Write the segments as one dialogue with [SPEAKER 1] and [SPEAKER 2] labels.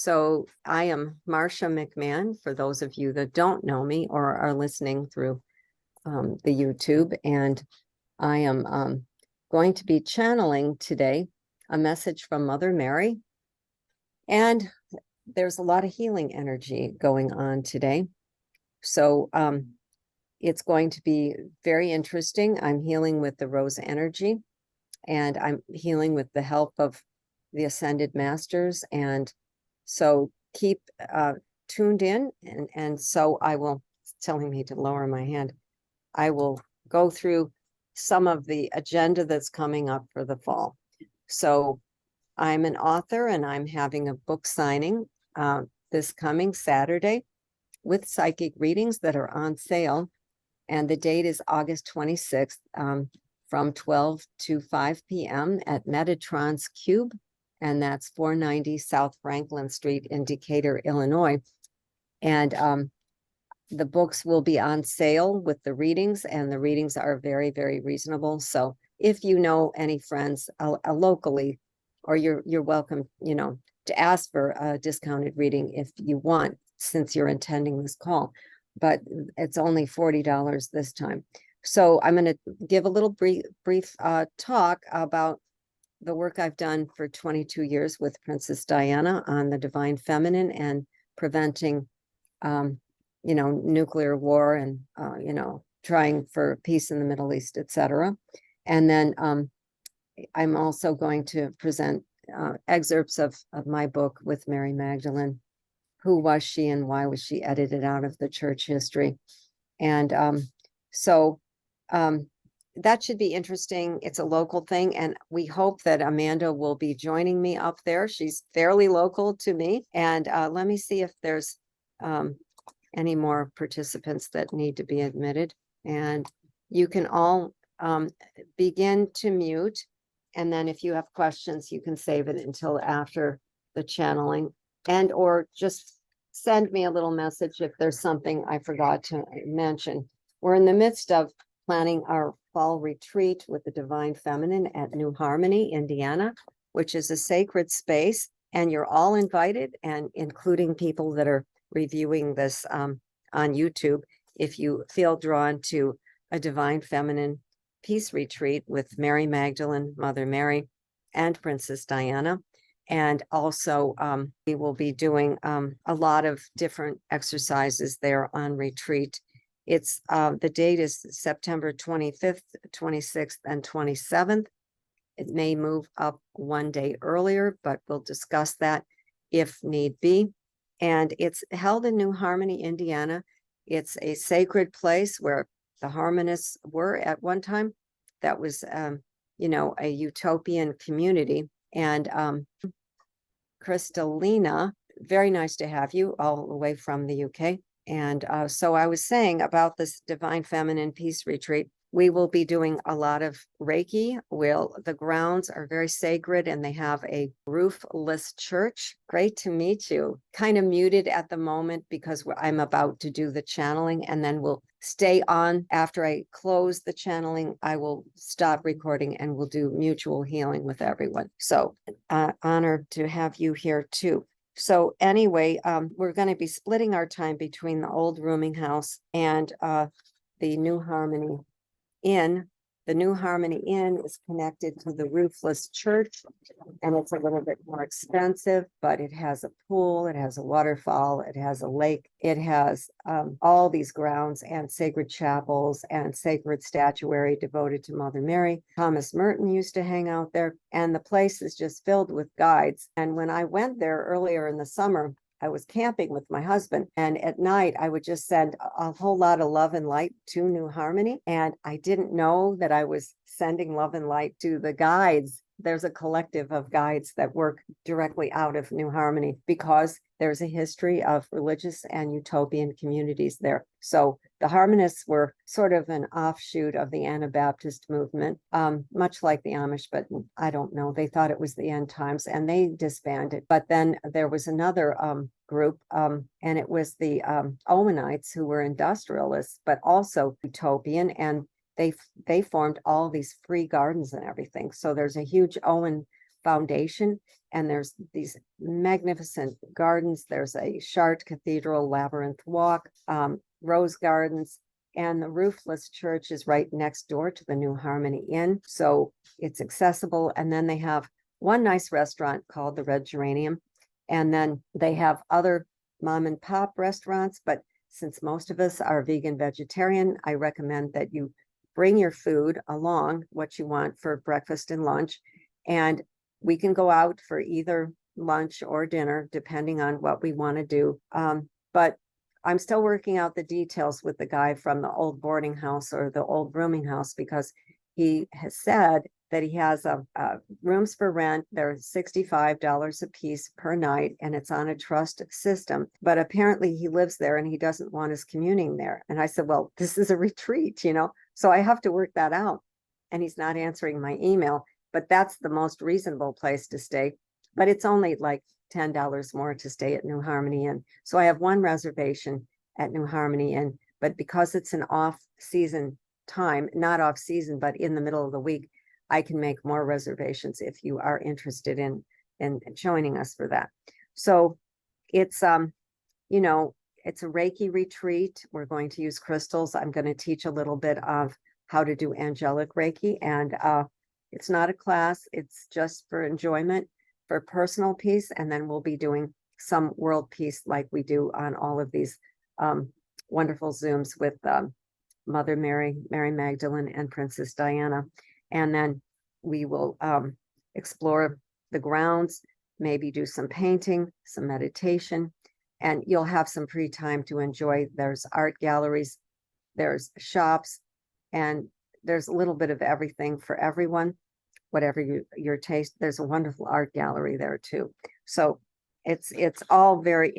[SPEAKER 1] So I am Marcia McMahon, for those of you that don't know me or are listening through the YouTube. And I am going to be channeling today a message from Mother Mary. And there's a lot of healing energy going on today. So it's going to be very interesting. I'm healing with the rose energy, and I'm healing with the help of the Ascended Masters. And so keep tuned in. And so I will, it's telling me to lower my hand. I will go through some of the agenda that's coming up for the fall. So I'm an author, and I'm having a book signing this coming Saturday with psychic readings that are on sale. And the date is August 26th from 12 to 5 p.m. at Metatron's Cube. And that's 490 South Franklin Street in Decatur, Illinois. And the books will be on sale with the readings, and the readings are very, very reasonable. So if you know any friends locally, or you're welcome, to ask for a discounted reading if you want, since you're attending this call. But it's only $40 this time. So I'm going to give a little brief talk about the work I've done for 22 years with Princess Diana on the divine feminine and preventing, nuclear war and, trying for peace in the Middle East, etc. And then I'm also going to present excerpts of my book with Mary Magdalene. Who was she and why was she edited out of the church history? And that should be interesting. It's a local thing, and we hope that Amanda will be joining me up there. She's fairly local to me. And let me see if there's any more participants that need to be admitted. And you can all begin to mute. And then if you have questions, you can save it until after the channeling, and or just send me a little message if there's something I forgot to mention. We're in the midst of planning our fall retreat with the Divine Feminine at New Harmony, Indiana, which is a sacred space. And you're all invited, and including people that are reviewing this on YouTube, if you feel drawn to a Divine Feminine peace retreat with Mary Magdalene, Mother Mary, and Princess Diana. And also we will be doing a lot of different exercises there on retreat. It's the date is September 25th, 26th, and 27th. It may move up one day earlier, but we'll discuss that if need be. And it's held in New Harmony, Indiana. It's a sacred place where the harmonists were at one time. That was, a utopian community. And Kristalina, very nice to have you all the way from the UK. And so I was saying about this Divine Feminine Peace Retreat, we will be doing a lot of Reiki. The grounds are very sacred, and they have a roofless church. Great to meet you. Kind of muted at the moment because I'm about to do the channeling, and then we'll stay on. After I close the channeling, I will stop recording and we'll do mutual healing with everyone. So honored to have you here too. So anyway, we're going to be splitting our time between the old rooming house and the New Harmony Inn. The New Harmony Inn is connected to the roofless church, and it's a little bit more expensive, but it has a pool, it has a waterfall, it has a lake, it has all these grounds and sacred chapels and sacred statuary devoted to Mother Mary. Thomas Merton used to hang out there, and the place is just filled with guides. And when I went there earlier in the summer, I was camping with my husband, and at night I would just send a whole lot of love and light to New Harmony. And I didn't know that I was sending love and light to the guides. There's a collective of guides that work directly out of New Harmony because there's a history of religious and utopian communities there. So the Harmonists were sort of an offshoot of the Anabaptist movement, much like the Amish, but I don't know. They thought it was the end times and they disbanded. But then there was another group, and it was the Owenites, who were industrialists, but also utopian. And they formed all these free gardens and everything. So there's a huge Owen foundation. And there's these magnificent gardens. There's a Chartres Cathedral labyrinth walk, rose gardens, and the roofless church is right next door to the New Harmony Inn. So it's accessible. And then they have one nice restaurant called the Red Geranium. And then they have other mom and pop restaurants. But since most of us are vegan vegetarian, I recommend that you bring your food along, what you want for breakfast and lunch. And we can go out for either lunch or dinner, depending on what we want to do. But I'm still working out the details with the guy from the old boarding house or the old rooming house, because he has said that he has rooms for rent. They're $65 a piece per night, and it's on a trust system. But apparently he lives there and he doesn't want us communing there. And I said, well, this is a retreat, so I have to work that out. And he's not answering my email, but that's the most reasonable place to stay. But it's only like $10 more to stay at New Harmony Inn. So I have one reservation at New Harmony Inn, but because it's an off-season time, not off-season, but in the middle of the week, I can make more reservations if you are interested in joining us for that. So it's, it's a Reiki retreat. We're going to use crystals. I'm going to teach a little bit of how to do angelic Reiki. And it's not a class. It's just for enjoyment, for personal peace. And then we'll be doing some world peace like we do on all of these wonderful Zooms with Mother Mary, Mary Magdalene, and Princess Diana. And then we will explore the grounds, maybe do some painting, some meditation, and you'll have some free time to enjoy. There's art galleries, there's shops, and there's a little bit of everything for everyone, whatever your taste. There's a wonderful art gallery there too. So it's all very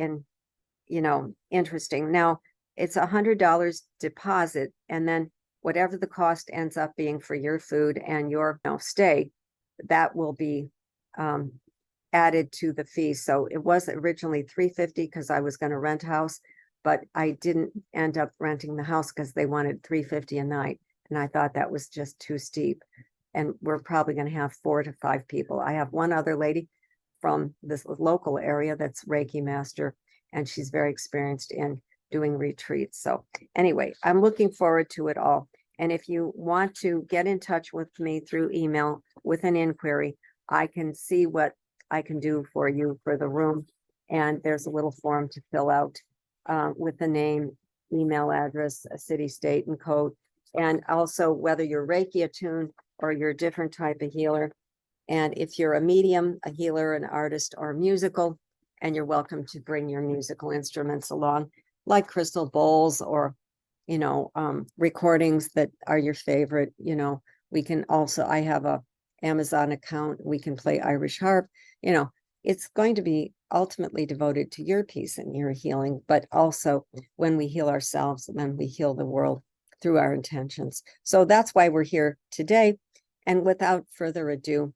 [SPEAKER 1] interesting. Now it's $100 deposit, and then whatever the cost ends up being for your food and your stay, that will be added to the fee. So it was originally $350 because I was going to rent a house, but I didn't end up renting the house because they wanted $350 a night. And I thought that was just too steep. And we're probably going to have 4 to 5 people. I have one other lady from this local area that's Reiki master, and she's very experienced in doing retreats. So anyway, I'm looking forward to it all. And if you want to get in touch with me through email with an inquiry, I can see what I can do for you for the room. And there's a little form to fill out with the name, email address, a city, state, and code. And also whether you're Reiki attuned or you're a different type of healer. And if you're a medium, a healer, an artist, or musical, and you're welcome to bring your musical instruments along, like crystal bowls or, recordings that are your favorite. We can also, I have a Amazon account. We can play Irish harp. It's going to be ultimately devoted to your peace and your healing, but also when we heal ourselves, then we heal the world through our intentions. So that's why we're here today. And without further ado,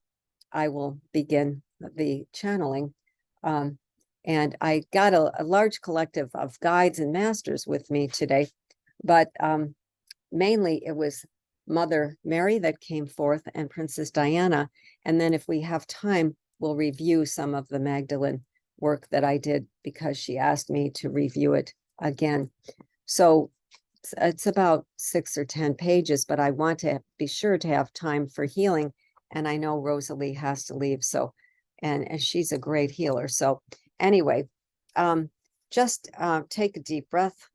[SPEAKER 1] I will begin the channeling. And I got a large collective of guides and masters with me today, but mainly it was Mother Mary that came forth and Princess Diana. And then if we have time, we'll review some of the Magdalene work that I did because she asked me to review it again. So it's about 6 or 10 pages, but I want to be sure to have time for healing. And I know Rosalie has to leave. So, and she's a great healer. So anyway, just take a deep breath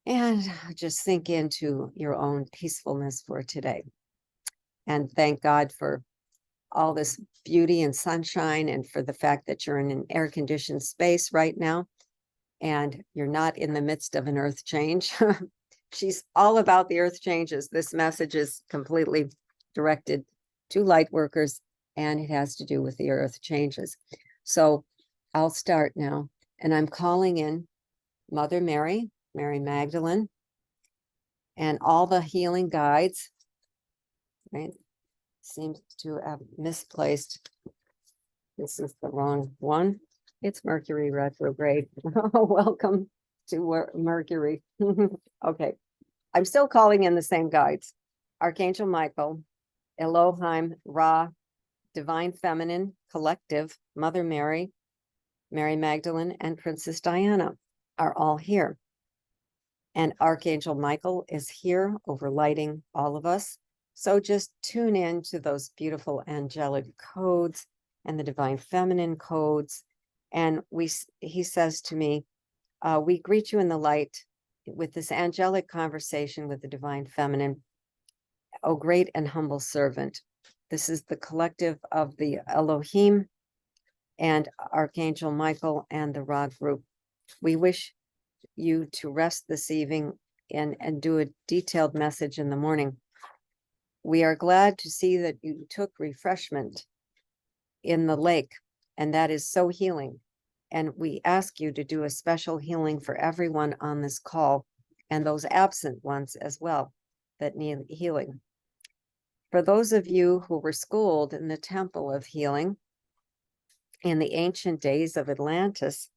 [SPEAKER 1] and just sink into your own peacefulness for today. And thank God for all this beauty and sunshine, and for the fact that you're in an air-conditioned space right now and you're not in the midst of an earth change. She's all about the earth changes. This message is completely directed to light workers, and it has to do with the earth changes. So I'll start now, and I'm calling in Mother Mary, Mary Magdalene, and all the healing guides, right? Seems to have misplaced. This is the wrong one. It's Mercury retrograde. Welcome to Mercury. Okay. I'm still calling in the same guides. Archangel Michael, Elohim, Ra, Divine Feminine Collective, Mother Mary, Mary Magdalene, and Princess Diana are all here. And Archangel Michael is here overlighting all of us. So just tune in to those beautiful angelic codes and the divine feminine codes. And he says to me, we greet you in the light with this angelic conversation with the divine feminine. O great and humble servant. This is the collective of the Elohim and Archangel Michael and the Ra group. We wish you to rest this evening and do a detailed message in the morning. We are glad to see that you took refreshment in the lake, and that is so healing. And we ask you to do a special healing for everyone on this call and those absent ones as well that need healing. For those of you who were schooled in the Temple of Healing in the ancient days of Atlantis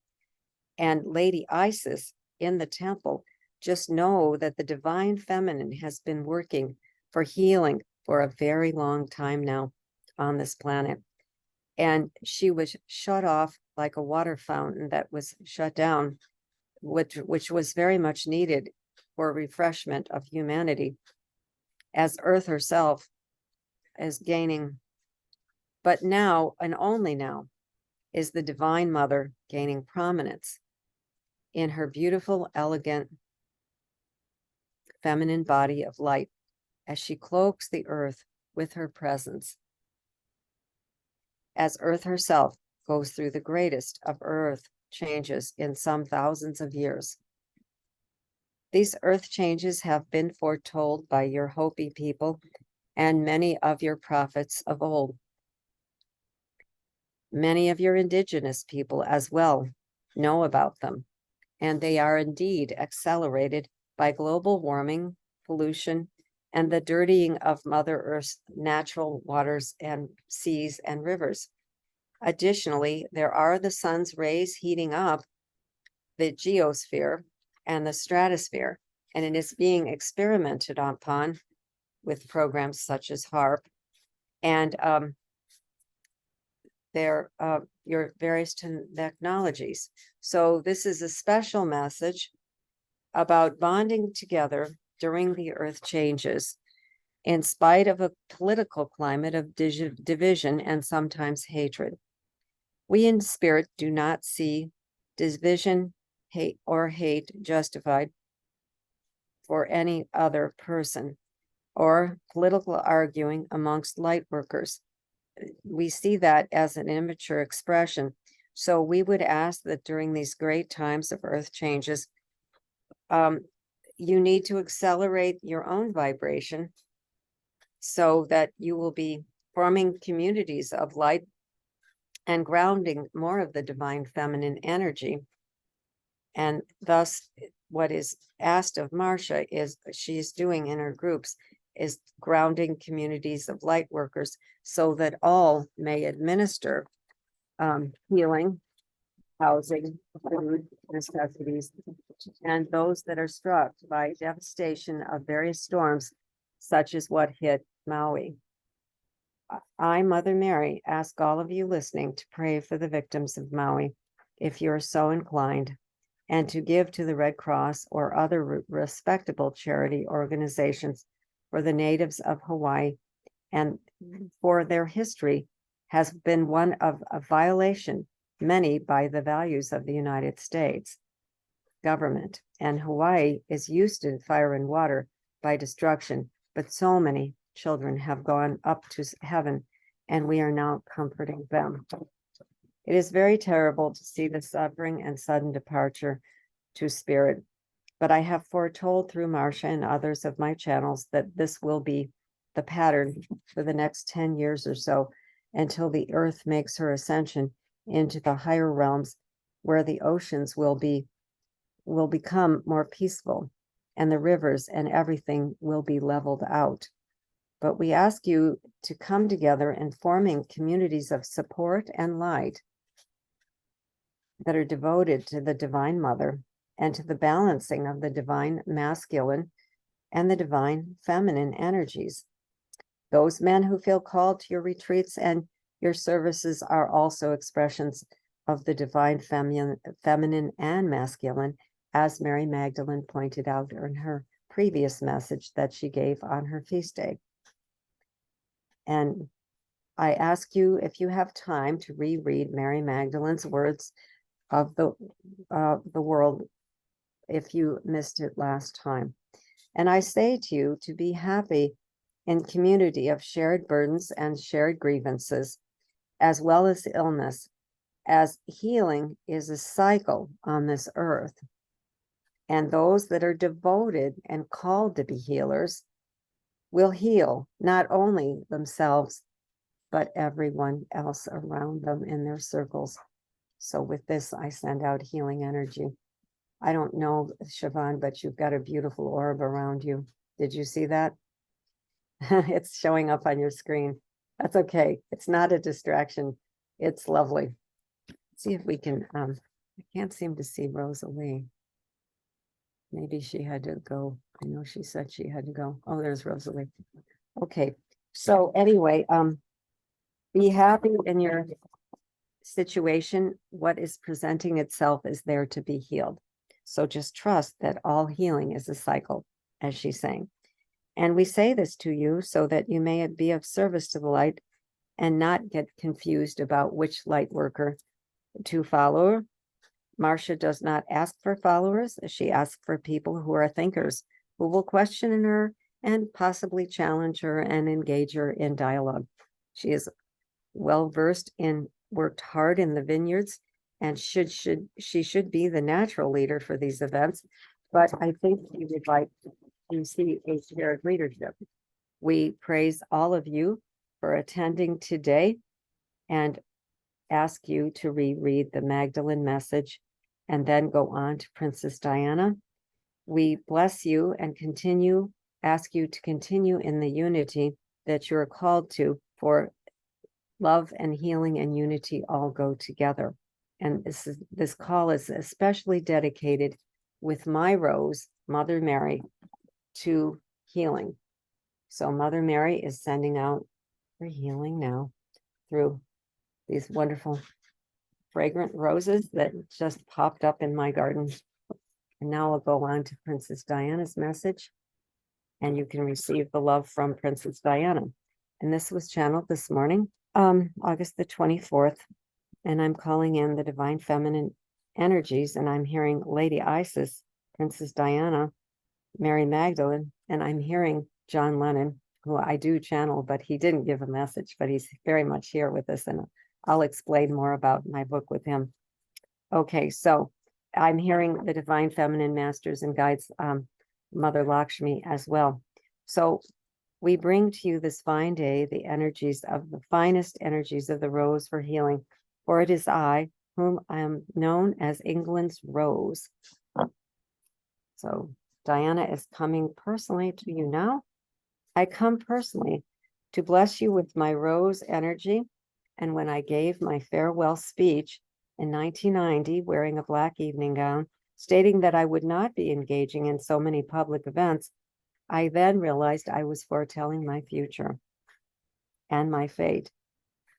[SPEAKER 1] and Lady Isis in the temple, just know that the divine feminine has been working for healing for a very long time now on this planet. And she was shut off like a water fountain that was shut down, which was very much needed for refreshment of humanity, as Earth herself is gaining. But now, and only now, is the Divine Mother gaining prominence in her beautiful, elegant, feminine body of light as she cloaks the earth with her presence. As Earth herself goes through the greatest of earth changes in some thousands of years. These earth changes have been foretold by your Hopi people and many of your prophets of old. Many of your indigenous people as well know about them, and they are indeed accelerated by global warming, pollution, and the dirtying of Mother Earth's natural waters and seas and rivers. Additionally, there are the sun's rays heating up the geosphere and the stratosphere, and it is being experimented upon with programs such as HARP and your various technologies. So this is a special message about bonding together during the earth changes, in spite of a political climate of division and sometimes hatred. We in spirit do not see division, hate justified for any other person or political arguing amongst light workers. We see that as an immature expression. So we would ask that during these great times of earth changes, you need to accelerate your own vibration so that you will be forming communities of light and grounding more of the divine feminine energy. And thus, what is asked of Marcia is she's doing in her groups is grounding communities of light workers so that all may administer healing, housing, food, necessities, and those that are struck by devastation of various storms, such as what hit Maui. I, Mother Mary, ask all of you listening to pray for the victims of Maui, if you are so inclined, and to give to the Red Cross or other respectable charity organizations for the natives of Hawaii, and for their history has been one of a violation, many by the values of the United States government. And Hawaii is used to fire and water by destruction, but so many children have gone up to heaven, and we are now comforting them. It is very terrible to see the suffering and sudden departure to spirit, but I have foretold through Marcia and others of my channels that this will be the pattern for the next 10 years or so, until the earth makes her ascension into the higher realms, where the oceans will become more peaceful, and the rivers and everything will be leveled out. But we ask you to come together in forming communities of support and light that are devoted to the Divine Mother and to the balancing of the divine masculine and the divine feminine energies. Those men who feel called to your retreats and Your services are also expressions of the divine feminine and masculine, as Mary Magdalene pointed out in her previous message that she gave on her feast day. And I ask you, if you have time, to reread Mary Magdalene's words of the world if you missed it last time. And I say to you to be happy in community of shared burdens and shared grievances, as well as illness, as healing is a cycle on this earth. And those that are devoted and called to be healers will heal not only themselves, but everyone else around them in their circles. So with this, I send out healing energy. I don't know, Siobhan, but you've got a beautiful orb around you. Did you see that? It's showing up on your screen. That's okay. It's not a distraction. It's lovely. Let's see if we can, I can't seem to see Rosalie. Maybe she had to go. I know she said she had to go. Oh, there's Rosalie. Okay. So anyway, be happy in your situation. What is presenting itself is there to be healed. So just trust that all healing is a cycle, as she's saying. And we say this to you so that you may be of service to the light and not get confused about which light worker to follow. Marcia does not ask for followers. She asks for people who are thinkers, who will question her and possibly challenge her and engage her in dialogue. She is well versed in, worked hard in the vineyards, and she should be the natural leader for these events. But I think we would like to see a shared leadership. We praise all of you for attending today and ask you to reread the Magdalene message and then go on to Princess Diana. We bless you and ask you to continue in the unity that you're called to, for love and healing and unity all go together. And this call is especially dedicated with my rose, Mother Mary, to healing. So Mother Mary is sending out for healing now through these wonderful fragrant roses that just popped up in my garden. And now I'll go on to Princess Diana's message, and you can receive the love from Princess Diana. And this was channeled this morning, August the 24th, and I'm calling in the divine feminine energies, and I'm hearing Lady Isis, Princess Diana, Mary Magdalene, and I'm hearing John Lennon, who I do channel, but he didn't give a message, but he's very much here with us, and I'll explain more about my book with him. Okay, so I'm hearing the divine feminine masters and guides, Mother Lakshmi as well. So we bring to you this fine day the energies of the finest energies of the rose for healing, for it is I, whom I am known as England's Rose. So Diana is coming personally to you now. I come personally to bless you with my rose energy. And when I gave my farewell speech in 1990, wearing a black evening gown, stating that I would not be engaging in so many public events, I then realized I was foretelling my future and my fate.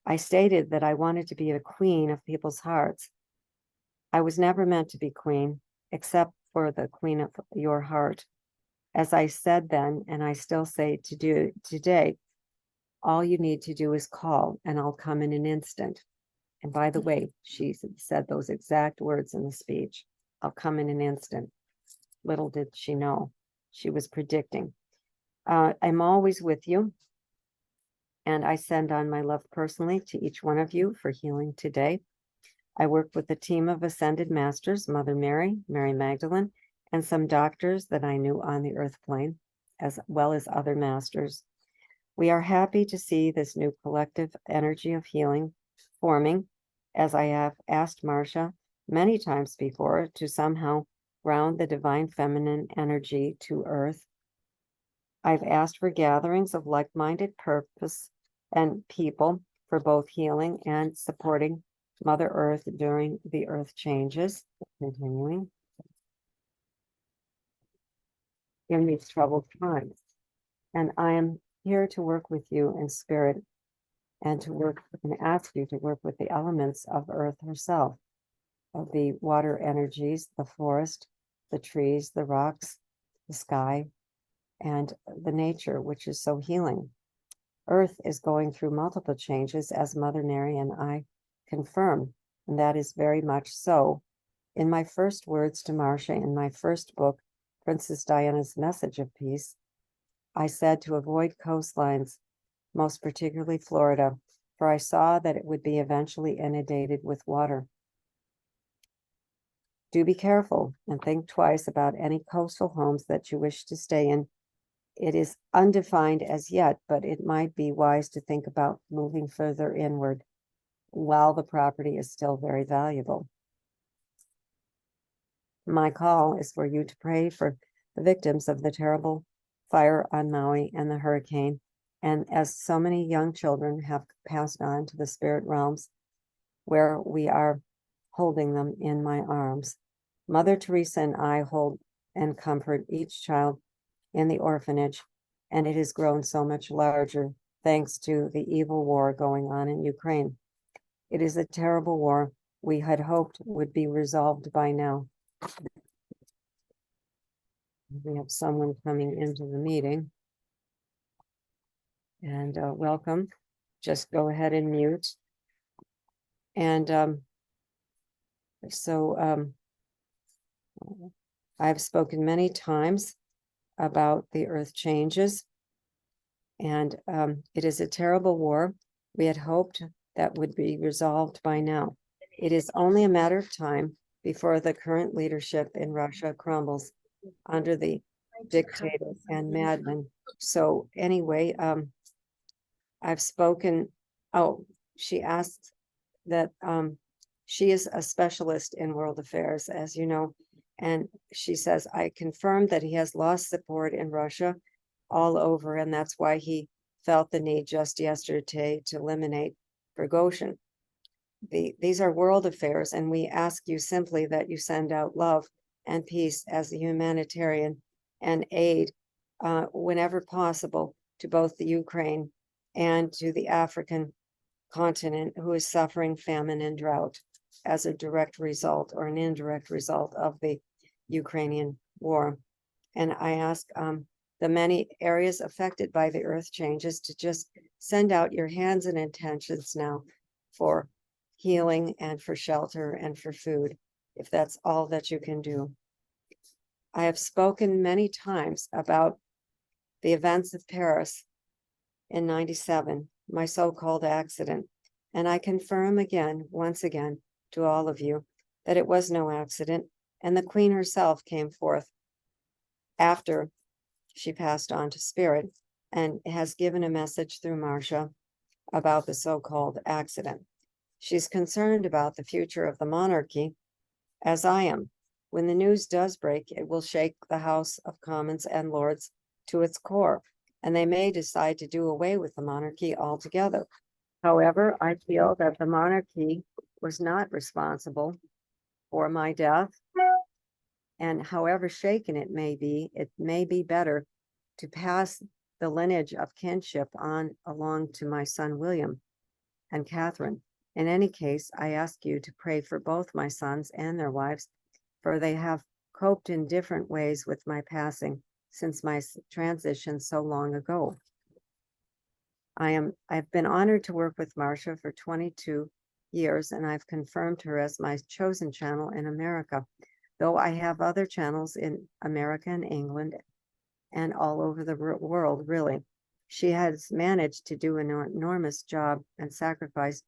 [SPEAKER 1] I stated that I wanted to be a queen of people's hearts. I was never meant to be queen, except for the queen of your heart. As I said then, and I still say today, all you need to do is call and I'll come in an instant. And by the way, she said those exact words in the speech. I'll come in an instant. Little did she know, she was predicting. I'm always with you. And I send on my love personally to each one of you for healing today. I work with a team of ascended masters, Mother Mary, Mary Magdalene, and some doctors that I knew on the earth plane, as well as other masters. We are happy to see this new collective energy of healing forming, as I have asked Marcia many times before to somehow ground the divine feminine energy to earth. I've asked for gatherings of like-minded purpose and people for both healing and supporting Mother Earth during the earth changes. Continuing in these troubled times. And I am here to work with you in spirit and to work and ask you to work with the elements of Earth herself, of the water energies, the forest, the trees, the rocks, the sky, and the nature, which is so healing. Earth is going through multiple changes, as Mother Mary and I confirm, and that is very much so. In my first words to Marcia in my first book, Princess Diana's Message of Peace, I said to avoid coastlines, most particularly Florida, for I saw that it would be eventually inundated with water. Do be careful and think twice about any coastal homes that you wish to stay in. It is undefined as yet, but it might be wise to think about moving further inward while the property is still very valuable. My call is for you to pray for the victims of the terrible fire on Maui and the hurricane. And as so many young children have passed on to the spirit realms, where we are holding them in my arms, Mother Teresa and I hold and comfort each child in the orphanage, and it has grown so much larger thanks to the evil war going on in Ukraine. It is a terrible war we had hoped would be resolved by now. We have someone coming into the meeting. And welcome. Just go ahead and mute. And I've spoken many times about the earth changes, and it is a terrible war. We had hoped that would be resolved by now. It is only a matter of time before the current leadership in Russia crumbles under the dictator and madman. So anyway, I've spoken. Oh, she asked that she is a specialist in world affairs, as you know, and she says, I confirmed that he has lost support in Russia all over, and that's why he felt the need just yesterday to eliminate Prigozhin. These are world affairs, and we ask you simply that you send out love and peace as a humanitarian and aid whenever possible to both the Ukraine and to the African continent, who is suffering famine and drought as a direct result or an indirect result of the Ukrainian war. And I ask the many areas affected by the earth changes to just send out your hands and intentions now for healing and for shelter and for food, if that's all that you can do. I have spoken many times about the events of Paris in '97, my so-called accident, and I confirm again, once again, to all of you, that it was no accident, and the Queen herself came forth after she passed on to spirit and has given a message through Marcia about the so-called accident. She's concerned about the future of the monarchy, as I am. When the news does break, it will shake the House of Commons and Lords to its core, and they may decide to do away with the monarchy altogether. However, I feel that the monarchy was not responsible for my death, and however shaken it may be better to pass the lineage of kinship on along to my son William and Catherine. In any case, I ask you to pray for both my sons and their wives, for they have coped in different ways with my passing since my transition so long ago. I've been honored to work with Marcia for 22 years, and I've confirmed her as my chosen channel in America, though I have other channels in America and England and all over the world, really. She has managed to do an enormous job and sacrifice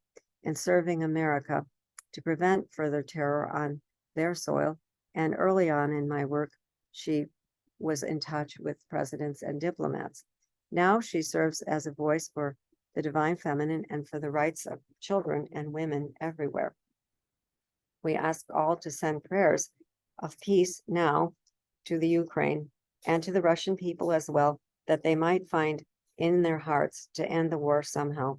[SPEAKER 1] in serving America to prevent further terror on their soil. And early on in my work, she was in touch with presidents and diplomats. Now she serves as a voice for the divine feminine and for the rights of children and women everywhere. We ask all to send prayers of peace now to the Ukraine and to the Russian people as well, that they might find in their hearts to end the war somehow,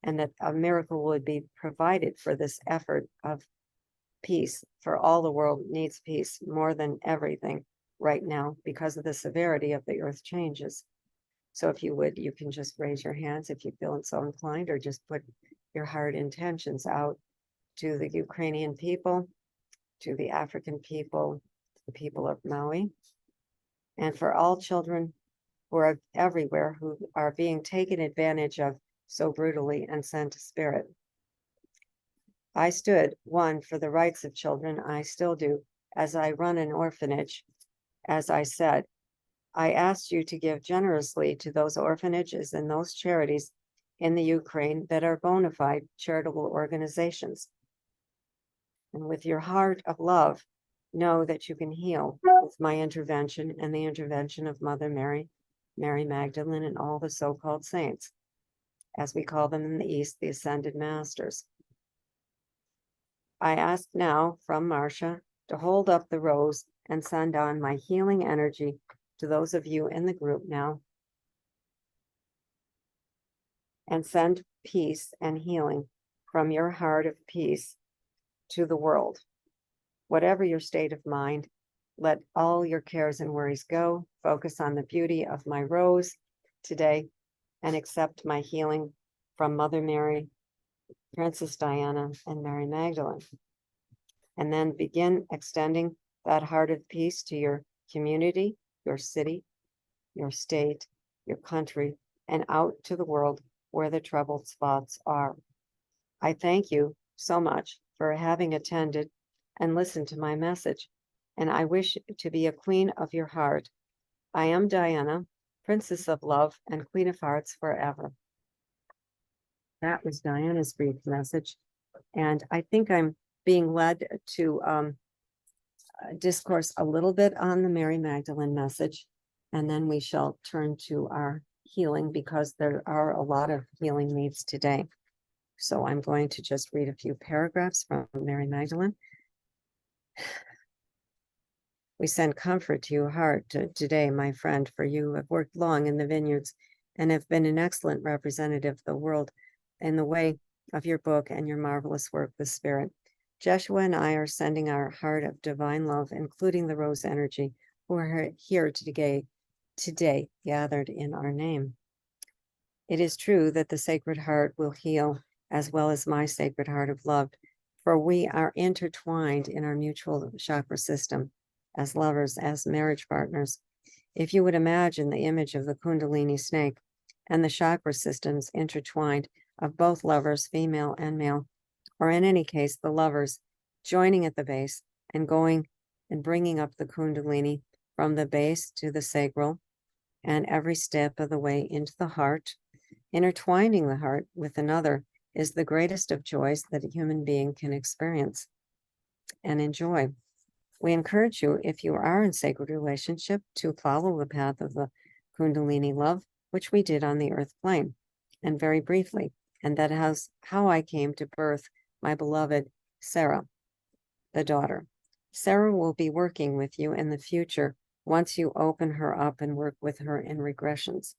[SPEAKER 1] and that a miracle would be provided for this effort of peace, for all the world needs peace more than everything right now because of the severity of the earth changes. So if you would, you can just raise your hands if you feel so inclined, or just put your heart intentions out to the Ukrainian people, to the African people, the people of Maui, and for all children who are everywhere who are being taken advantage of so brutally and sent to spirit. I stood, one, for the rights of children. I still do, as I run an orphanage. As I said, I asked you to give generously to those orphanages and those charities in the Ukraine that are bona fide charitable organizations. And with your heart of love, know that you can heal with my intervention and the intervention of Mother Mary, Mary Magdalene, and all the so-called saints, as we call them in the East, the Ascended Masters. I ask now from Marcia to hold up the rose and send on my healing energy to those of you in the group now, and send peace and healing from your heart of peace to the world. Whatever your state of mind, let all your cares and worries go. Focus on the beauty of my rose today and accept my healing from Mother Mary, Princess Diana, and Mary Magdalene. And then begin extending that heart of peace to your community, your city, your state, your country, and out to the world where the troubled spots are. I thank you so much for having attended and listened to my message, and I wish to be a queen of your heart. I am Diana, Princess of Love and Queen of Hearts forever. That was Diana's brief message, and I think I'm being led to discourse a little bit on the Mary Magdalene message, and then we shall turn to our healing, because there are a lot of healing needs today. So I'm going to just read a few paragraphs from Mary Magdalene. We send comfort to your heart today, my friend, for you have worked long in the vineyards and have been an excellent representative of the world in the way of your book and your marvelous work with spirit. Joshua and I are sending our heart of divine love, including the rose energy, who are here today gathered in our name. It is true that the Sacred Heart will heal, as well as my Sacred Heart of love, for we are intertwined in our mutual chakra system as lovers, as marriage partners. If you would imagine the image of the Kundalini snake and the chakra systems intertwined of both lovers, female and male, or in any case, the lovers joining at the base and going and bringing up the Kundalini from the base to the sacral and every step of the way into the heart, intertwining the heart with another is the greatest of joys that a human being can experience and enjoy. We encourage you, if you are in sacred relationship, to follow the path of the Kundalini love, which we did on the earth plane, and very briefly, and that is how I came to birth my beloved Sarah, the daughter. Sarah will be working with you in the future once you open her up and work with her in regressions.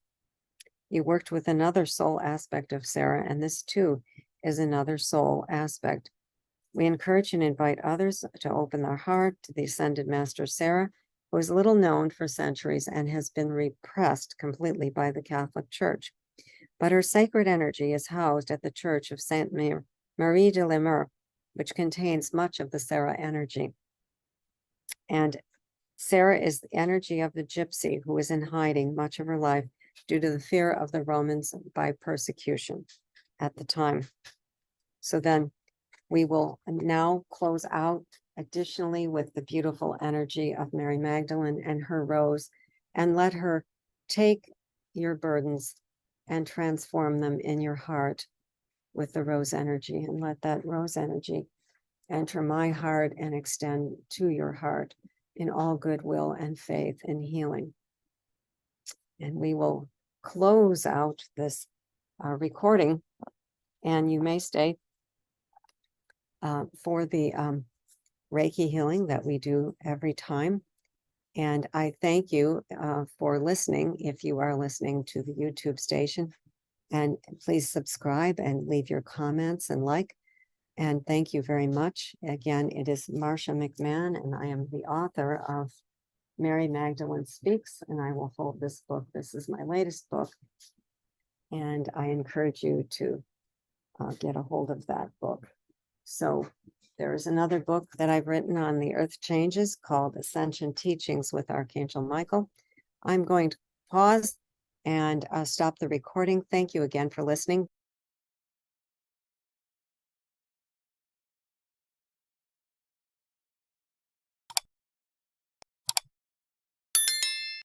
[SPEAKER 1] You worked with another soul aspect of Sarah, and this too is another soul aspect. We encourage and invite others to open their heart to the Ascended Master Sarah, who is little known for centuries and has been repressed completely by the Catholic Church. But her sacred energy is housed at the Church of Sainte Marie de la Mer, which contains much of the Sarah energy. And Sarah is the energy of the gypsy who is in hiding much of her life due to the fear of the Romans by persecution at the time. So then we will now close out additionally with the beautiful energy of Mary Magdalene and her rose, and let her take your burdens and transform them in your heart with the rose energy, and let that rose energy enter my heart and extend to your heart in all goodwill and faith and healing. And we will close out this recording, and you may stay for the Reiki healing that we do every time. And I thank you for listening, if you are listening to the YouTube station. And please subscribe and leave your comments and like. And thank you very much. Again, it is Marcia McMahon, and I am the author of Mary Magdalene Speaks, and I will hold this book. This is my latest book. And I encourage you to get a hold of that book. So there is another book that I've written on the earth changes called Ascension Teachings with Archangel Michael. I'm going to pause and stop the recording. Thank you again for listening.